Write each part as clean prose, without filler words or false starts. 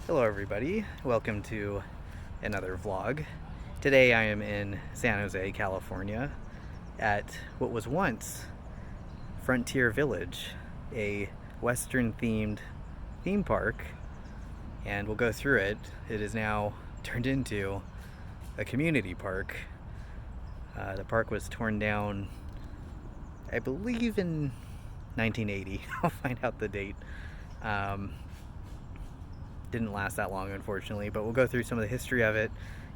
Hello everybody, welcome to another vlog. Today I am in San Jose, California at what was once Frontier Village, a Western themed theme park, and we'll go through it. It is now turned into a community park. The park was torn down, I believe in 1980. I'll find out the date. Didn't last that long, unfortunately, but we'll go through some of the history of it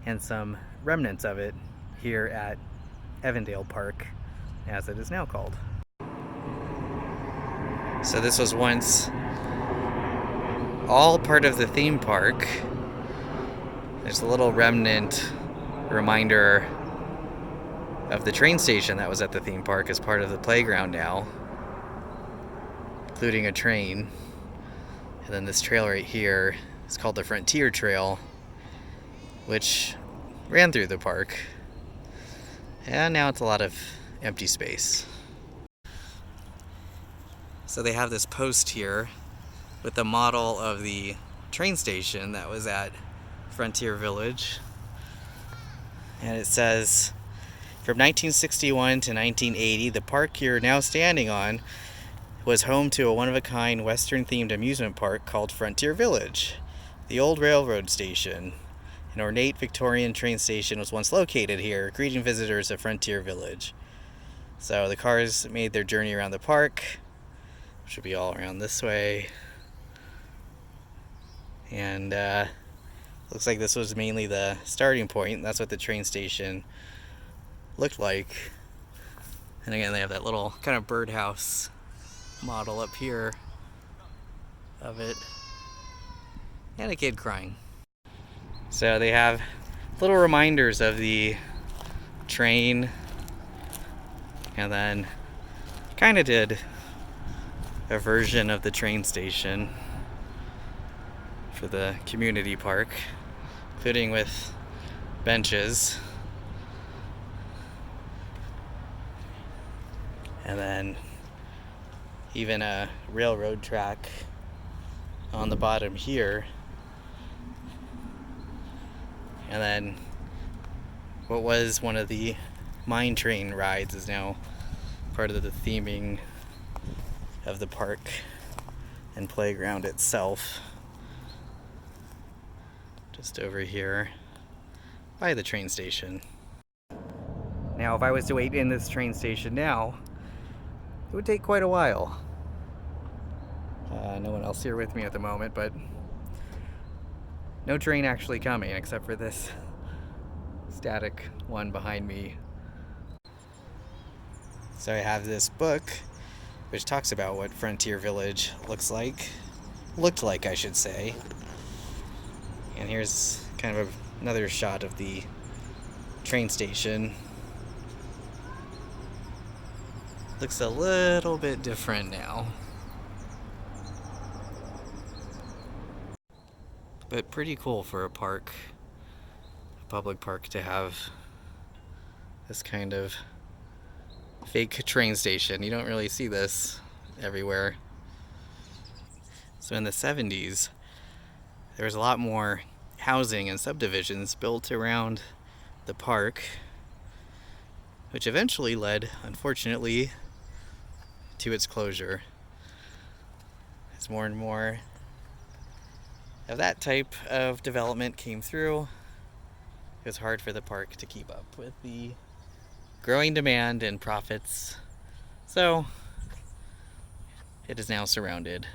and some remnants of it here at Evandale Park, as it is now called. So this was once all part of the theme park. There's a little remnant reminder of the train station that was at the theme park as part of the playground now, including a train. And then this trail right here is called the Frontier Trail, which ran through the park. And now it's a lot of empty space. So they have this post here with the model of the train station that was at Frontier Village. And it says, from 1961 to 1980, the park you're now standing on was home to a one-of-a-kind Western-themed amusement park called Frontier Village. The old railroad station, an ornate Victorian train station, was once located here, greeting visitors of Frontier Village. So the cars made their journey around the park, which will be all around this way. And looks like this was mainly the starting point. That's what the train station looked like. And again, they have that little kind of birdhouse model up here of it, and a kid crying. So they have little reminders of the train, and then kind of did a version of the train station for the community park, including with benches, and then even a railroad track on the bottom here. And then what was one of the mine train rides is now part of the theming of the park and playground itself. Just over here by the train station. Now, if I was to wait in this train station now, it would take quite a while. No one else here with me at the moment, but no train actually coming except for this static one behind me. So I have this book which talks about what Frontier Village looked like, I should say. And here's kind of another shot of the train station. Looks a little bit different now, but pretty cool for a park, a public park, to have this kind of fake train station. You don't really see this everywhere. So in the 70s, there was a lot more housing and subdivisions built around the park, which eventually led, unfortunately, to its closure. As more and more of that type of development came through, it was hard for the park to keep up with the growing demand and profits. So it is now surrounded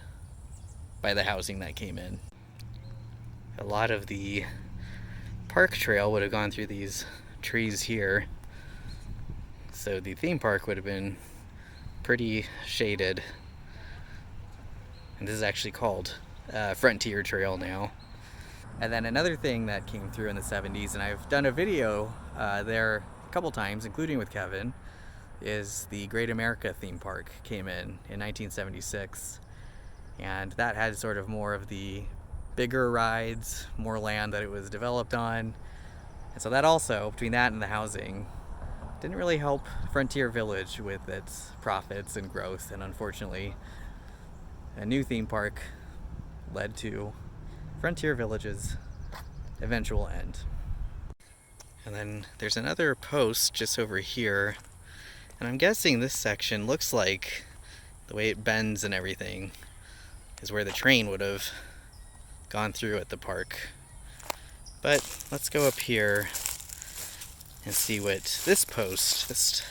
by the housing that came in. A lot of the park trail would have gone through these trees here, so the theme park would have been pretty shaded. And this is actually called Frontier Trail now. And then another thing that came through in the 70s, and I've done a video there a couple times, including with Kevin, is the Great America theme park came in 1976. And that had sort of more of the bigger rides, more land that it was developed on. And so that also, between that and the housing, didn't really help Frontier Village with its profits and growth. And unfortunately, a new theme park led to Frontier Village's eventual end. And then there's another post just over here, and I'm guessing this section looks like the way it bends and everything is where the train would have gone through at the park. But let's go up here and see what this post, this,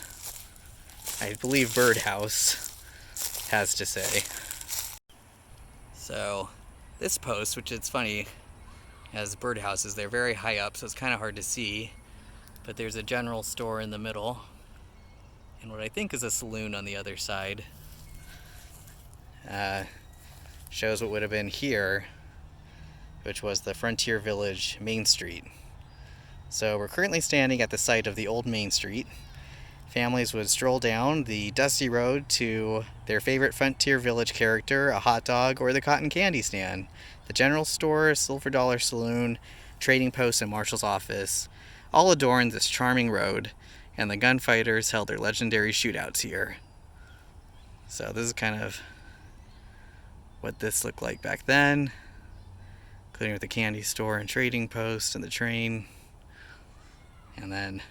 I believe, birdhouse, has to say. So this post, which it's funny, has birdhouses. They're very high up, so it's kind of hard to see. But there's a general store in the middle, and what I think is a saloon on the other side. Shows what would have been here, which was the Frontier Village Main Street. So we're currently standing at the site of the old Main Street. Families would stroll down the dusty road to their favorite Frontier Village character, a hot dog, or the cotton candy stand, the general store, Silver Dollar Saloon, trading post, and marshal's office all adorned this charming road, and the gunfighters held their legendary shootouts here. So this is kind of what this looked like back then, including with the candy store and trading post and the train, and then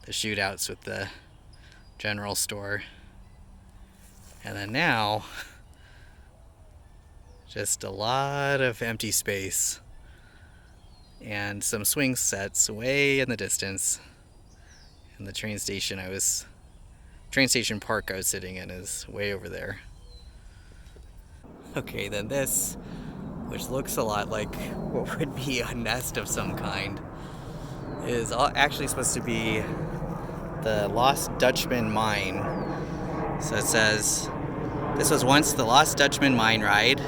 the shootouts with the general store. And then now, just a lot of empty space and some swing sets way in the distance. And the train station park I was sitting in is way over there. Okay, then this, which looks a lot like what would be a nest of some kind, is actually supposed to be the Lost Dutchman Mine. So it says, this was once the Lost Dutchman Mine ride.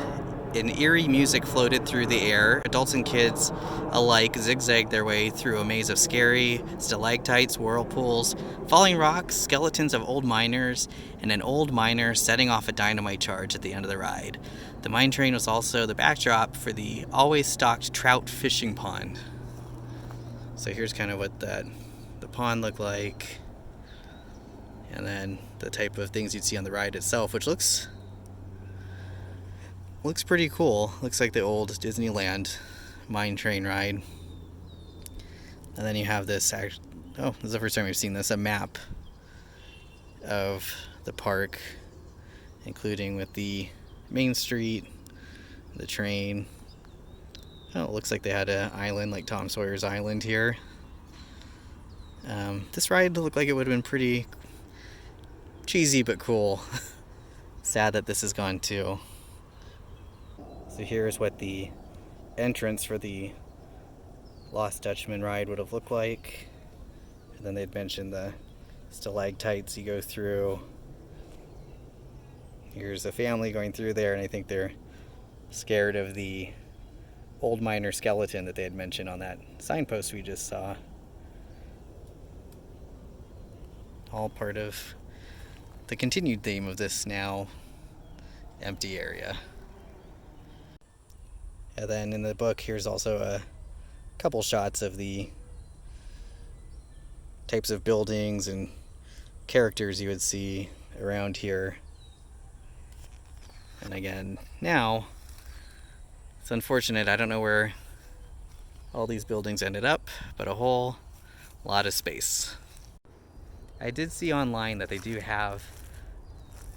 An eerie music floated through the air. Adults and kids alike zigzagged their way through a maze of scary stalactites, whirlpools, falling rocks, skeletons of old miners, and an old miner setting off a dynamite charge at the end of the ride. The mine train was also the backdrop for the always stocked trout fishing pond. So here's kind of what the pond looked like, and then the type of things you'd see on the ride itself, which looks pretty cool. Looks like the old Disneyland mine train ride. And then you have this, this is the first time we've seen this, a map of the park, including with the Main Street, the train. Oh, it looks like they had an island like Tom Sawyer's Island here. This ride looked like it would have been pretty cheesy but cool. Sad that this is gone too. So here's what the entrance for the Lost Dutchman ride would have looked like. And then they'd mentioned the stalactites you go through. Here's a family going through there, and I think they're scared of the old miner skeleton that they had mentioned on that signpost we just saw. All part of the continued theme of this now empty area. And then in the book, here's also a couple shots of the types of buildings and characters you would see around here. And again, now, it's unfortunate, I don't know where all these buildings ended up, but a whole lot of space. I did see online that they do have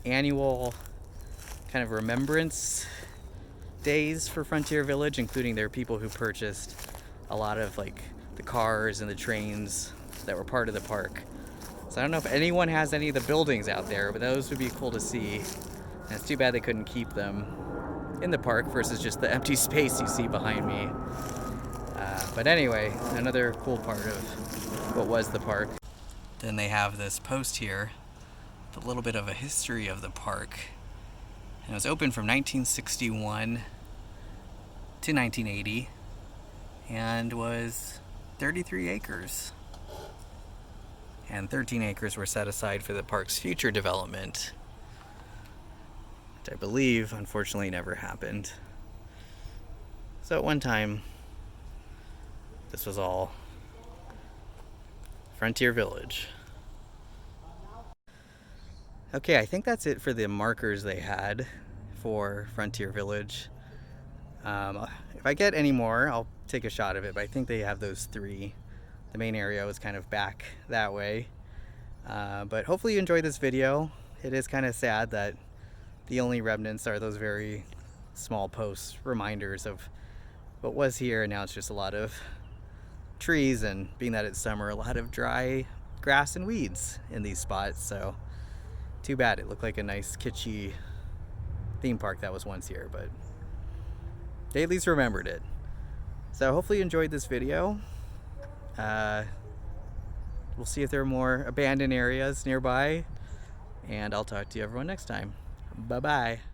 annual kind of remembrance days for Frontier Village, including there are people who purchased a lot of like the cars and the trains that were part of the park. So I don't know if anyone has any of the buildings out there, but those would be cool to see. And it's too bad they couldn't keep them in the park versus just the empty space you see behind me. But anyway, another cool part of what was the park. Then they have this post here, with a little bit of a history of the park. And it was opened from 1961 to 1980 and was 33 acres. And 13 acres were set aside for the park's future development, which I believe, unfortunately, never happened. So at one time, this was all Frontier Village. Okay, I think that's it for the markers they had for Frontier Village. If I get any more, I'll take a shot of it, but I think they have those three. The main area was kind of back that way. But hopefully you enjoyed this video. It is kind of sad that the only remnants are those very small posts, reminders of what was here, and now it's just a lot of trees, and being that it's summer, a lot of dry grass and weeds in these spots. So too bad. It looked like a nice kitschy theme park that was once here, but they at least remembered it. So hopefully you enjoyed this video. We'll see if there are more abandoned areas nearby, and I'll talk to you everyone next time. Bye bye.